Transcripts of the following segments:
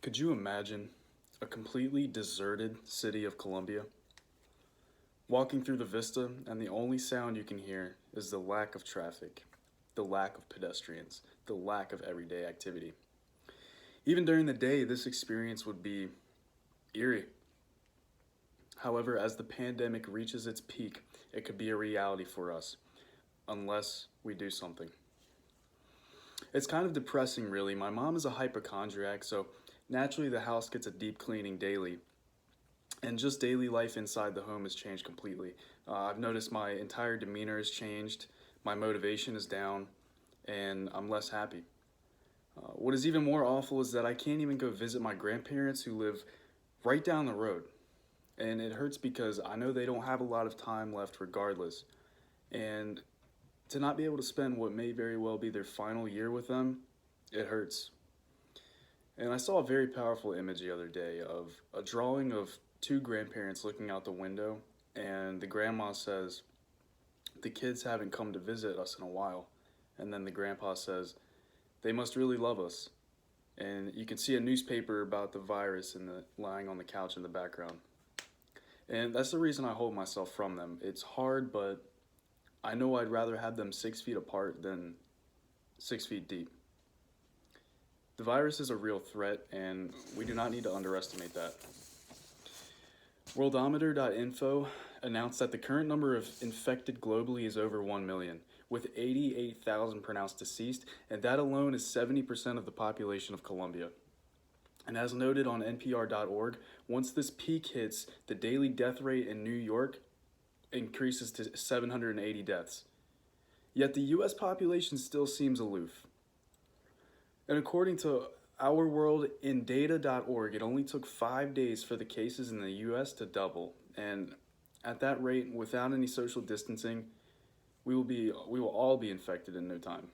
Could you imagine a completely deserted city of Columbia? Walking through the vista, and the only sound you can hear is the lack of traffic, the lack of pedestrians, the lack of everyday activity. Even during the day, this experience would be eerie. However, as the pandemic reaches its peak, it could be a reality for us, unless we do something. It's kind of depressing, really. My mom is a hypochondriac, so naturally the house gets a deep cleaning daily. And just daily life inside the home has changed completely. I've noticed my entire demeanor has changed, my motivation is down, and I'm less happy. What is even more awful is that I can't even go visit my grandparents who live right down the road. And it hurts because I know they don't have a lot of time left regardless. And to not be able to spend what may very well be their final year with them, it hurts. And I saw a very powerful image the other day of a drawing of two grandparents looking out the window, and the grandma says, "The kids haven't come to visit us in a while." And then the grandpa says, "They must really love us." And you can see a newspaper about the virus lying on the couch in the background. And that's the reason I hold myself from them. It's hard, but I know I'd rather have them 6 feet apart than 6 feet deep. The virus is a real threat, and we do not need to underestimate that. Worldometer.info announced that the current number of infected globally is over 1 million, with 88,000 pronounced deceased, and that alone is 70% of the population of Colombia. And as noted on NPR.org, once this peak hits, the daily death rate in New York increases to 780 deaths. Yet the US population still seems aloof. And according to OurWorldInData.org, it only took 5 days for the cases in the US to double. And at that rate, without any social distancing, we will all be infected in no time.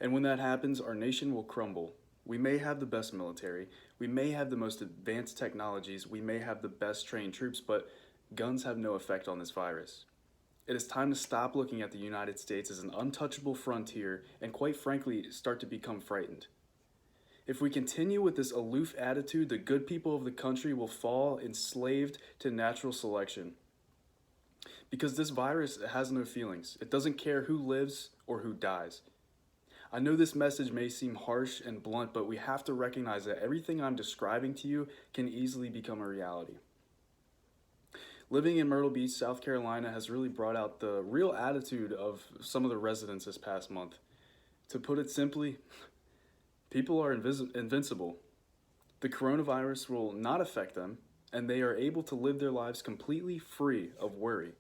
And when that happens, our nation will crumble. We may have the best military, we may have the most advanced technologies, we may have the best trained troops, but guns have no effect on this virus. It is time to stop looking at the United States as an untouchable frontier and, quite frankly, start to become frightened. If we continue with this aloof attitude, the good people of the country will fall enslaved to natural selection. Because this virus has no feelings. It doesn't care who lives or who dies. I know this message may seem harsh and blunt, but we have to recognize that everything I'm describing to you can easily become a reality. Living in Myrtle Beach, South Carolina has really brought out the real attitude of some of the residents this past month. To put it simply, people are invincible. The coronavirus will not affect them, and they are able to live their lives completely free of worry.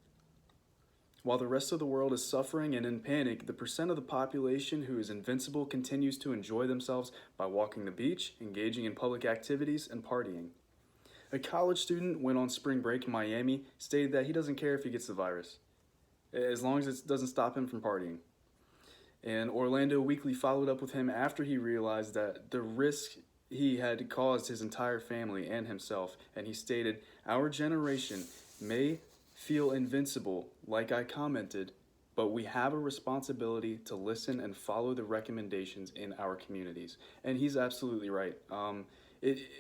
While the rest of the world is suffering and in panic, the percent of the population who is invincible continues to enjoy themselves by walking the beach, engaging in public activities, and partying. A college student went on spring break in Miami, stated that he doesn't care if he gets the virus, as long as it doesn't stop him from partying. And Orlando Weekly followed up with him after he realized that the risk he had caused his entire family and himself, and he stated, "Our generation may feel invincible, like I commented, but we have a responsibility to listen and follow the recommendations in our communities." And he's absolutely right.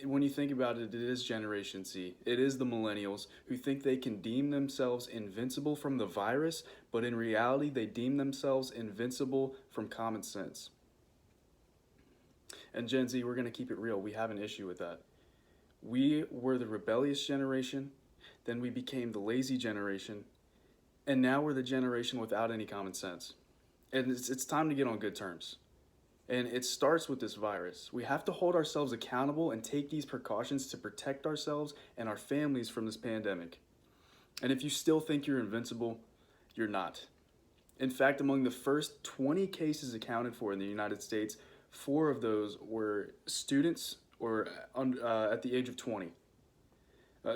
When you think about it, it is Generation Z. It is the millennials who think they can deem themselves invincible from the virus, but in reality, they deem themselves invincible from common sense. And Gen Z, we're going to keep it real. We have an issue with that. We were the rebellious generation, then we became the lazy generation, and now we're the generation without any common sense. And it's time to get on good terms. And it starts with this virus. We have to hold ourselves accountable and take these precautions to protect ourselves and our families from this pandemic. And if you still think you're invincible, you're not. In fact, among the first 20 cases accounted for in the United States, 4 of those were students or at the age of 20.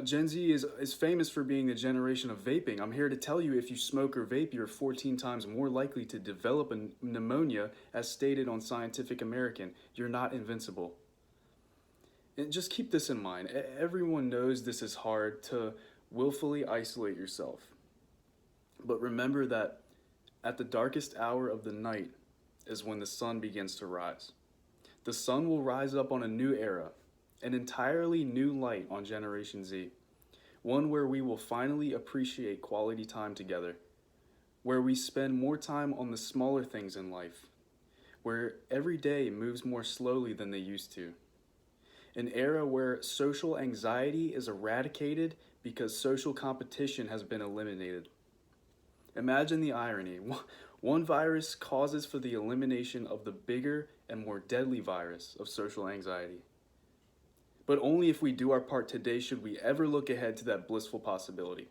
Gen Z is famous for being the generation of vaping. I'm here to tell you, if you smoke or vape, you're 14 times more likely to develop a pneumonia, as stated on Scientific American. You're not invincible. And just keep this in mind. Everyone knows this is hard, to willfully isolate yourself. But remember that at the darkest hour of the night is when the sun begins to rise. The sun will rise up on a new era, an entirely new light on Generation Z, one where we will finally appreciate quality time together, where we spend more time on the smaller things in life, where every day moves more slowly than they used to. An era where social anxiety is eradicated because social competition has been eliminated. Imagine the irony. One virus causes for the elimination of the bigger and more deadly virus of social anxiety. But only if we do our part today should we ever look ahead to that blissful possibility.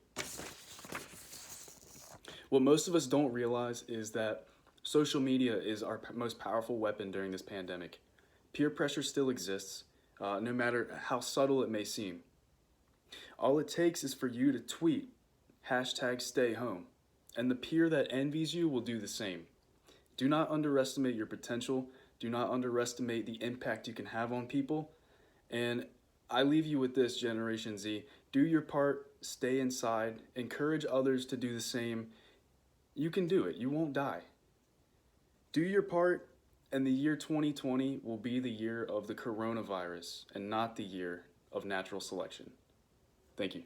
What most of us don't realize is that social media is our most powerful weapon during this pandemic. Peer pressure still exists, no matter how subtle it may seem. All it takes is for you to tweet, #StayHome, and the peer that envies you will do the same. Do not underestimate your potential. Do not underestimate the impact you can have on people. And I leave you with this, Generation Z. Do your part, stay inside, encourage others to do the same. You can do it. You won't die. Do your part, and the year 2020 will be the year of the coronavirus and not the year of natural selection. Thank you.